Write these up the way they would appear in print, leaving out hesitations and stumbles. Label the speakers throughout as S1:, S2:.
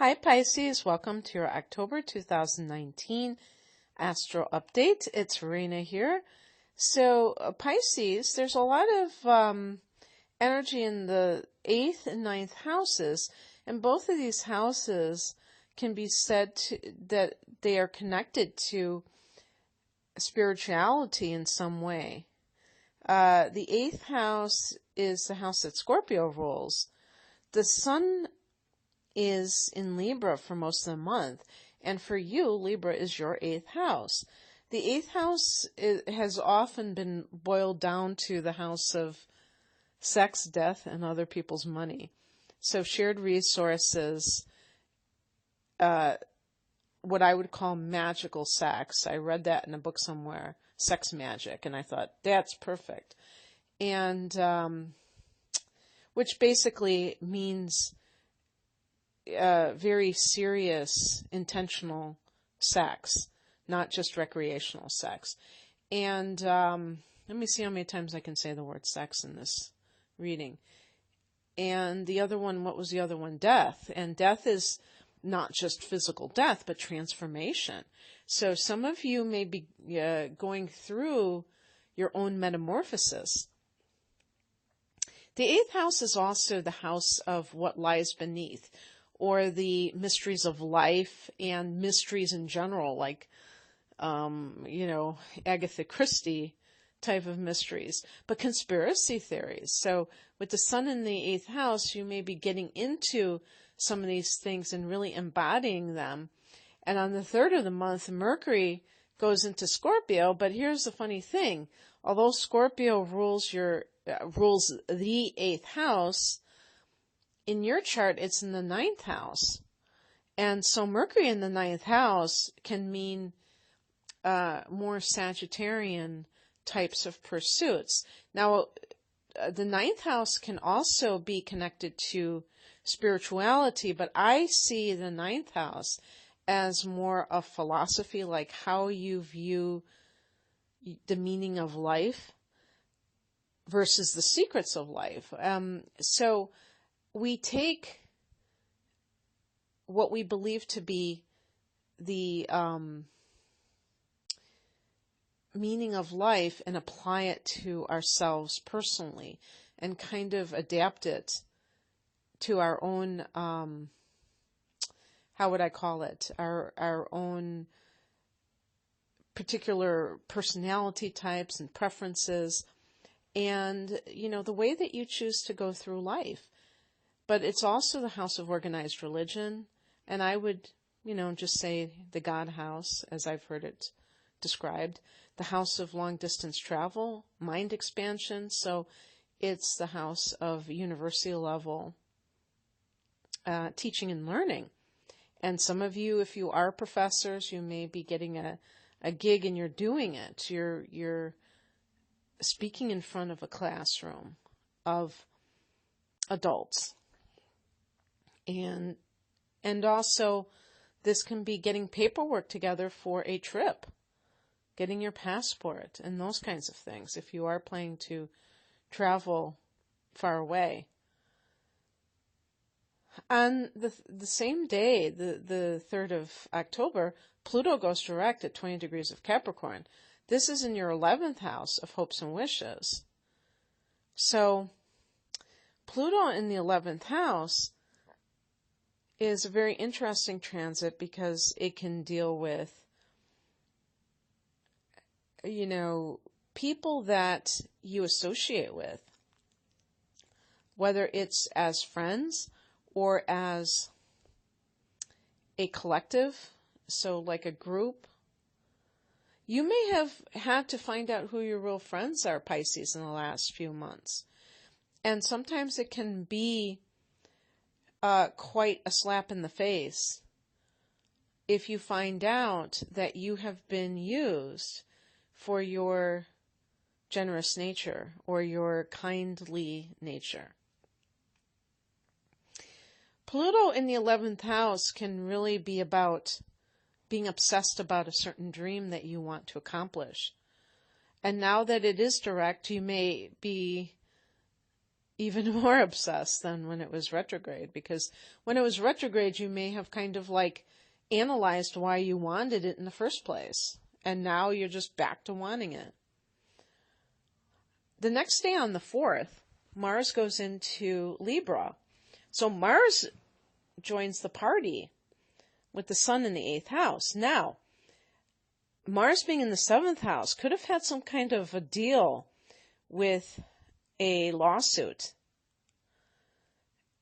S1: Hi Pisces, welcome to your October 2019 Astro Update. It's Rena here. So Pisces, there's a lot of energy in the 8th and ninth houses, and both of these houses can be said that they are connected to spirituality in some way. The 8th house is the house that Scorpio rules. The Sun is in Libra for most of the month, and for you, Libra is your 8th house. The 8th house has often been boiled down to the house of sex, death, and other people's money. So shared resources, what I would call magical sex. I read that in a book somewhere, sex magic, and I thought, that's perfect. And which basically means very serious, intentional sex, not just recreational sex. And let me see how many times I can say the word sex in this reading. And the other one, what was the other one? Death. And death is not just physical death, but transformation. So some of you may be going through your own metamorphosis. The 8th house is also the house of what lies beneath, or the mysteries of life and mysteries in general, like, Agatha Christie type of mysteries, but conspiracy theories. So with the Sun in the 8th house, you may be getting into some of these things and really embodying them. And on the 3rd of the month, Mercury goes into Scorpio, but here's the funny thing. Although Scorpio rules the 8th house, in your chart, it's in the 9th house. And so Mercury in the 9th house can mean more Sagittarian types of pursuits. Now, the 9th house can also be connected to spirituality, but I see the 9th house as more of philosophy, like how you view the meaning of life versus the secrets of life. So we take what we believe to be the meaning of life and apply it to ourselves personally and kind of adapt it to our own, how would I call it, our own particular personality types and preferences and, the way that you choose to go through life. But it's also the house of organized religion, and I would, just say the God house, as I've heard it described, the house of long-distance travel, mind expansion, so it's the house of university-level teaching and learning. And some of you, if you are professors, you may be getting a gig and you're doing it. You're speaking in front of a classroom of adults. And also, this can be getting paperwork together for a trip, getting your passport, and those kinds of things, if you are planning to travel far away. On the same day, the 3rd of October, Pluto goes direct at 20 degrees of Capricorn. This is in your 11th house of hopes and wishes. So, Pluto in the 11th house is a very interesting transit because it can deal with, people that you associate with, whether it's as friends or as a collective, so like a group. You may have had to find out who your real friends are, Pisces, in the last few months. And sometimes it can be quite a slap in the face if you find out that you have been used for your generous nature or your kindly nature. Pluto in the 11th house can really be about being obsessed about a certain dream that you want to accomplish. And now that it is direct, you may be even more obsessed than when it was retrograde, because when it was retrograde, you may have kind of like analyzed why you wanted it in the first place. And now you're just back to wanting it. The next day on the 4th, Mars goes into Libra. So Mars joins the party with the sun in the 8th house. Now, Mars being in the 7th house could have had some kind of a deal with a lawsuit.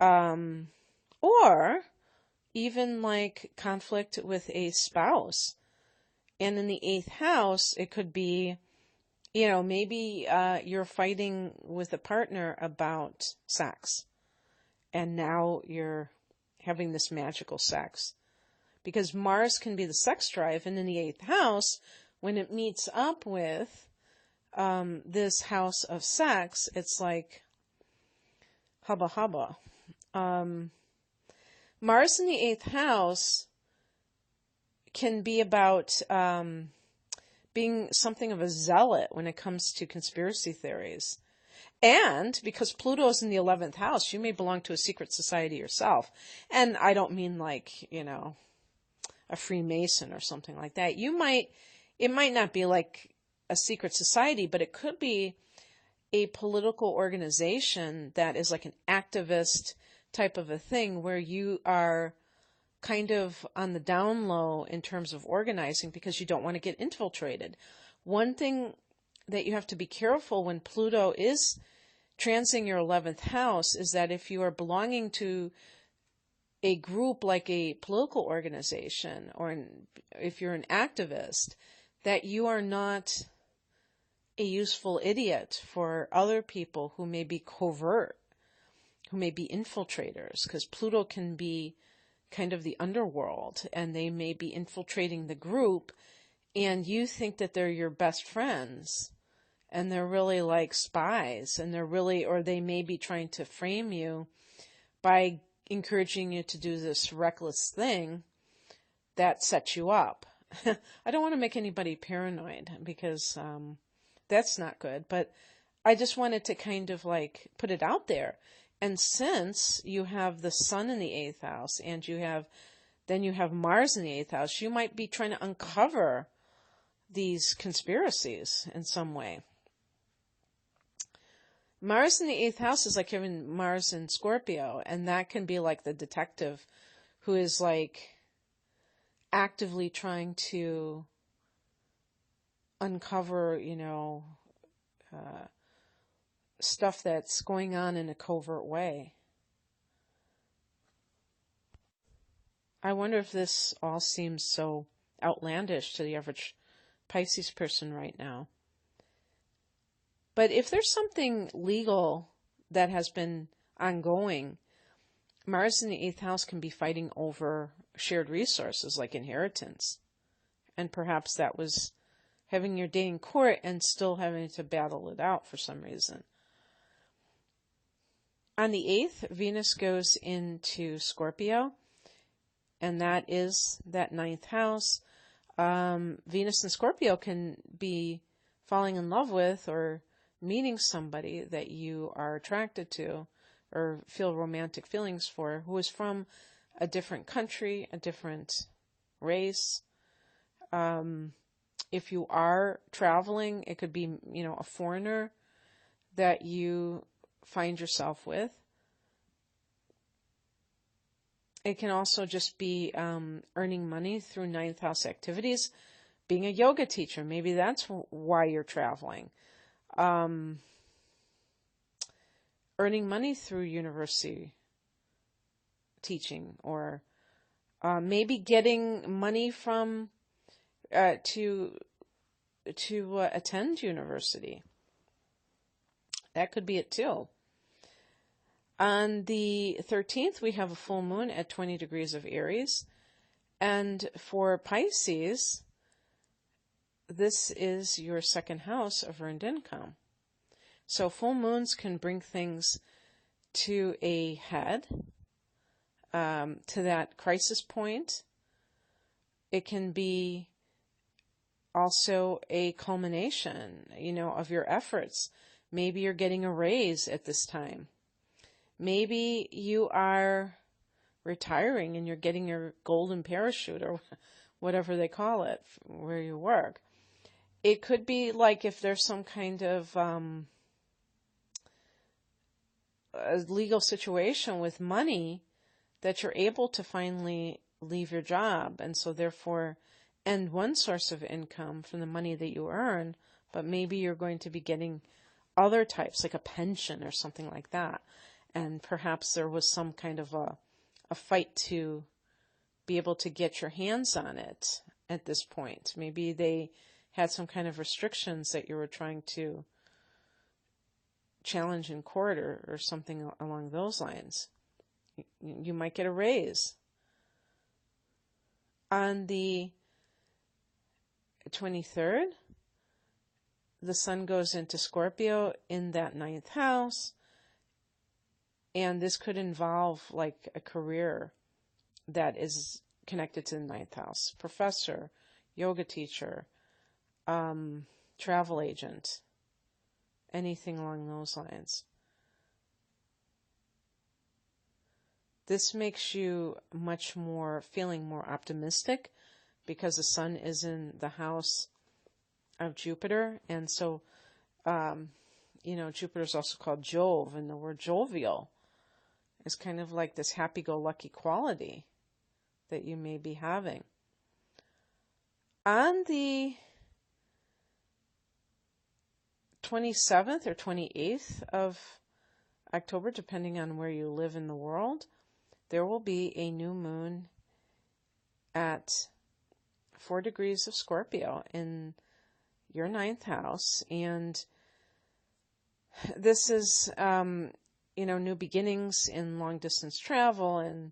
S1: Or even like conflict with a spouse. And in the 8th house, it could be, maybe you're fighting with a partner about sex. And now you're having this magical sex. Because Mars can be the sex drive, and in the 8th house, when it meets up with this house of sex, it's like hubba hubba. Mars in the 8th house can be about being something of a zealot when it comes to conspiracy theories. And because Pluto's in the 11th house, you may belong to a secret society yourself. And I don't mean like, a Freemason or something like that. It might not be like a secret society, but it could be a political organization that is like an activist type of a thing where you are kind of on the down low in terms of organizing because you don't want to get infiltrated. One thing that you have to be careful when Pluto is transing your 11th house is that if you are belonging to a group like a political organization, or if you're an activist, that you are not a useful idiot for other people who may be covert, who may be infiltrators, because Pluto can be kind of the underworld, and they may be infiltrating the group, and you think that they're your best friends, and they're really like spies, and or they may be trying to frame you by encouraging you to do this reckless thing that sets you up. I don't want to make anybody paranoid because that's not good, but I just wanted to kind of like put it out there. And since you have the sun in the 8th house and you have Mars in the 8th house, you might be trying to uncover these conspiracies in some way. Mars in the 8th house is like having Mars in Scorpio, and that can be like the detective who is like actively trying to uncover, stuff that's going on in a covert way. I wonder if this all seems so outlandish to the average Pisces person right now. But if there's something legal that has been ongoing, Mars in the 8th house can be fighting over shared resources like inheritance. And perhaps that was having your day in court and still having to battle it out for some reason. On the 8th, Venus goes into Scorpio, and that is that 9th house. Venus in Scorpio can be falling in love with or meeting somebody that you are attracted to or feel romantic feelings for who is from a different country, a different race. If you are traveling, it could be, a foreigner that you find yourself with. It can also just be earning money through 9th house activities, being a yoga teacher. Maybe that's why you're traveling. Earning money through university teaching, or maybe getting money from to attend university. That could be it too. On the 13th, we have a full moon at 20 degrees of Aries. And for Pisces, this is your second house of earned income. So full moons can bring things to a head, to that crisis point. It can be also a culmination, of your efforts. Maybe you're getting a raise at this time. Maybe you are retiring and you're getting your golden parachute or whatever they call it where you work. It could be like if there's some kind of a legal situation with money that you're able to finally leave your job, and so therefore end one source of income from the money that you earn, but maybe you're going to be getting other types, like a pension or something like that. And perhaps there was some kind of a fight to be able to get your hands on it at this point. Maybe they had some kind of restrictions that you were trying to challenge in court or something along those lines. You might get a raise. On the 23rd, the sun goes into Scorpio in that 9th house, and this could involve like a career that is connected to the 9th house. Professor, yoga teacher, travel agent, anything along those lines. This makes you feeling more optimistic because the sun is in the house of Jupiter. And so, Jupiter is also called Jove, and the word jovial is kind of like this happy-go-lucky quality that you may be having. On the 27th or 28th of October, depending on where you live in the world, there will be a new moon at 4 degrees of Scorpio in your 9th house. And this is, new beginnings in long-distance travel and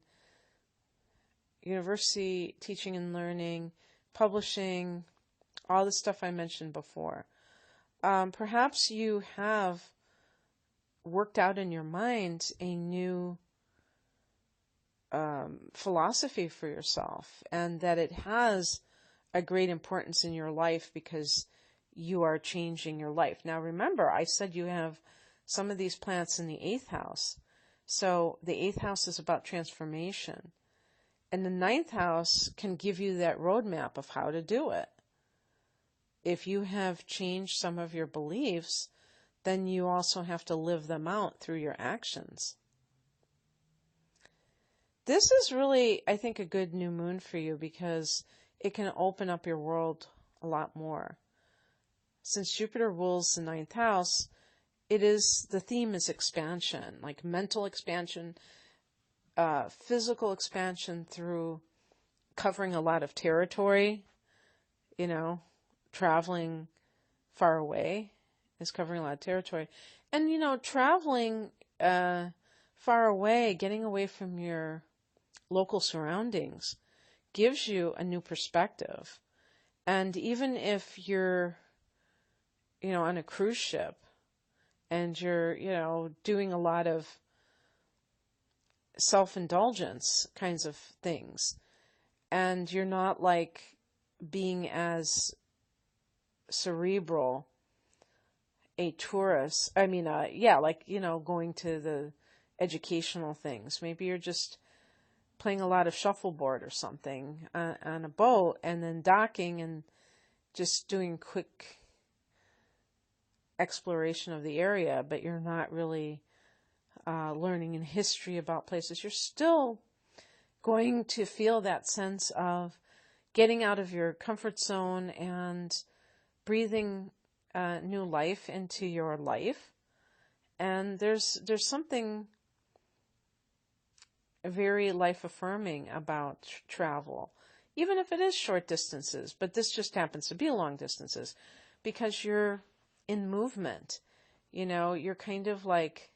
S1: university teaching and learning, publishing, all the stuff I mentioned before. Perhaps you have worked out in your mind a new philosophy for yourself, and that it has a great importance in your life because you are changing your life. Now remember, I said you have some of these planets in the 8th house. So the 8th house is about transformation. And the 9th house can give you that roadmap of how to do it. If you have changed some of your beliefs, then you also have to live them out through your actions. This is really, I think, a good new moon for you because it can open up your world a lot more. Since Jupiter rules the 9th house, the theme is expansion, like mental expansion, physical expansion through covering a lot of territory, traveling far away is covering a lot of territory. And, traveling far away, getting away from your local surroundings gives you a new perspective. And even if you're, on a cruise ship and you're, doing a lot of self-indulgence kinds of things, and you're not like being as cerebral a tourist, going to the educational things. Maybe you're just playing a lot of shuffleboard or something on a boat and then docking and just doing quick exploration of the area, but you're not really learning in history about places. You're still going to feel that sense of getting out of your comfort zone and breathing new life into your life. And there's something very life-affirming about travel, even if it is short distances, but this just happens to be long distances, because you're in movement. You're kind of like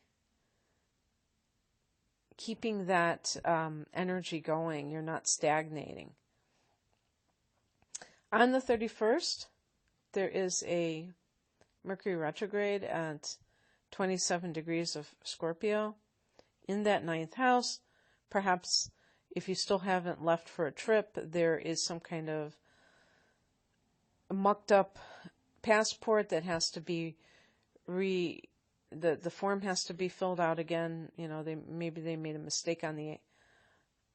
S1: keeping that energy going. You're not stagnating. On the 31st, there is a Mercury retrograde at 27 degrees of Scorpio in that 9th house. Perhaps if you still haven't left for a trip, there is some kind of mucked up passport that has to be the form has to be filled out again. You know, maybe they made a mistake on the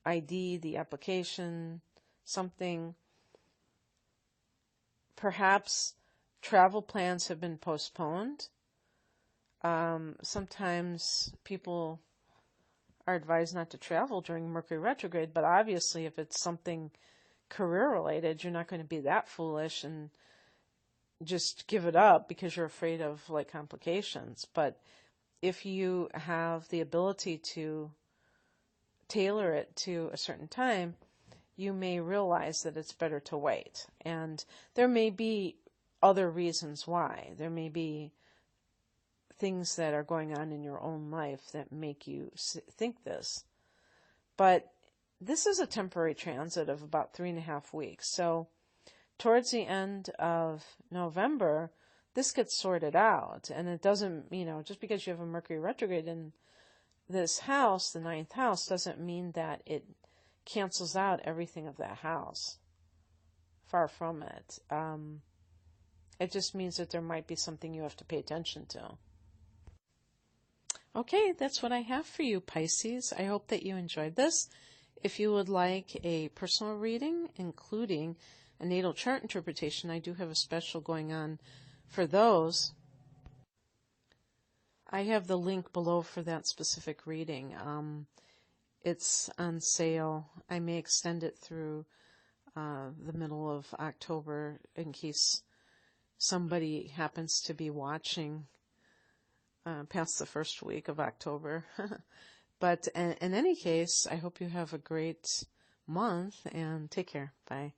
S1: ID, the application, something. Perhaps travel plans have been postponed. Sometimes people are advised not to travel during Mercury retrograde, but obviously if it's something career related, you're not going to be that foolish and just give it up because you're afraid of like complications. But if you have the ability to tailor it to a certain time, you may realize that it's better to wait. And there may be other reasons why. There may be things that are going on in your own life that make you think this. But this is a temporary transit of about 3.5 weeks. So towards the end of November, this gets sorted out. And it doesn't, just because you have a Mercury retrograde in this house, the 9th house, doesn't mean that it cancels out everything of that house. Far from it. It just means that there might be something you have to pay attention to. Okay, that's what I have for you, Pisces. I hope that you enjoyed this. If you would like a personal reading, including a natal chart interpretation, I do have a special going on for those. I have the link below for that specific reading. It's on sale. I may extend it through the middle of October in case somebody happens to be watching past the first week of October. But in any case, I hope you have a great month and take care. Bye.